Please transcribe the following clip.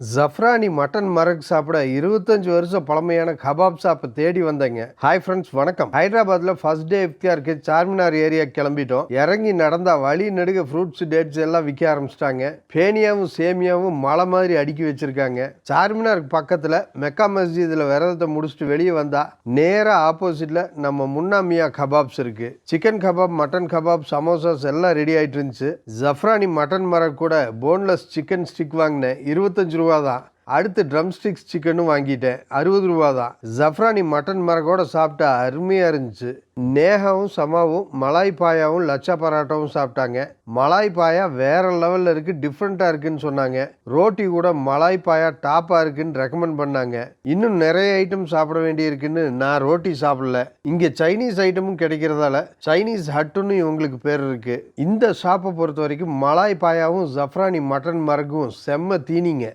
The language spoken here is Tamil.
ஜஃப்ரானி மட்டன் மரக் சாப்பிட 25 வருஷம் பழமையான கபாப் ஷாப்பை தேடி வந்தேங்க. ஹாய் ஃப்ரெண்ட்ஸ், வணக்கம். ஹைதராபாத்ல ஃபர்ஸ்ட் டே இஃப்தியாருக்கு சார்மினார் ஏரியா கிளம்பிட்டோம். இறங்கி நடந்தா வழி நெடுக ஃப்ரூட்ஸ் டேட்ஸ் எல்லாம் விற்க ஆரம்பிச்சிட்டாங்க. பேனியாவும் சேமியாவும் மலை மாதிரி அடுக்கி வச்சிருக்காங்க. சார்மினாருக்கு பக்கத்துல மெக்கா மஸ்ஜிதில் விரதத்தை முடிச்சுட்டு வெளியே வந்தா நேரா ஆப்போசிட்ல நம்ம முன்னாமியா கபாப்ஸ் இருக்கு. Chicken kebab, mutton kebab, samosas எல்லாம் ரெடி ஆயிட்டு இருந்துச்சு. ஜஃப்ரானி மட்டன் மரக் கூட போன்லெஸ் சிக்கன் ஸ்டிக் வாங்கினேன், 25 ரூபா தான். அடுத்து ட்ரம் ஸ்டிக்ஸ் சிக்கனும் வாங்கிட்டேன், 60 ரூபா தான். ஜஃப்ரானி மட்டன் மரக்கோட சாப்பிட்டா அருமையாக இருந்துச்சு. நேகாவும் சமாவும் மலாய் பாயாவும் லச்சா பராட்டாவும் சாப்பிட்டாங்க. மலாய் பாயா வேற லெவலில் இருக்குது, டிஃப்ரெண்ட்டாக இருக்குன்னு சொன்னாங்க. ரோட்டி கூட மலாய் பாயா டாப்பாக இருக்குன்னு ரெக்கமெண்ட் பண்ணாங்க. இன்னும் நிறைய ஐட்டம் சாப்பிட வேண்டி இருக்குன்னு நான் ரோட்டி சாப்பிடல. இங்கே சைனீஸ் ஐட்டமும் கிடைக்கிறதால சைனீஸ் ஹட்டுன்னு இவங்களுக்கு பேர் இருக்குது. இந்த ஷாப்பை பொறுத்த வரைக்கும் மலாய் பாயாவும் ஜஃப்ரானி மட்டன் மரக்கும் செம்ம தீனிங்க.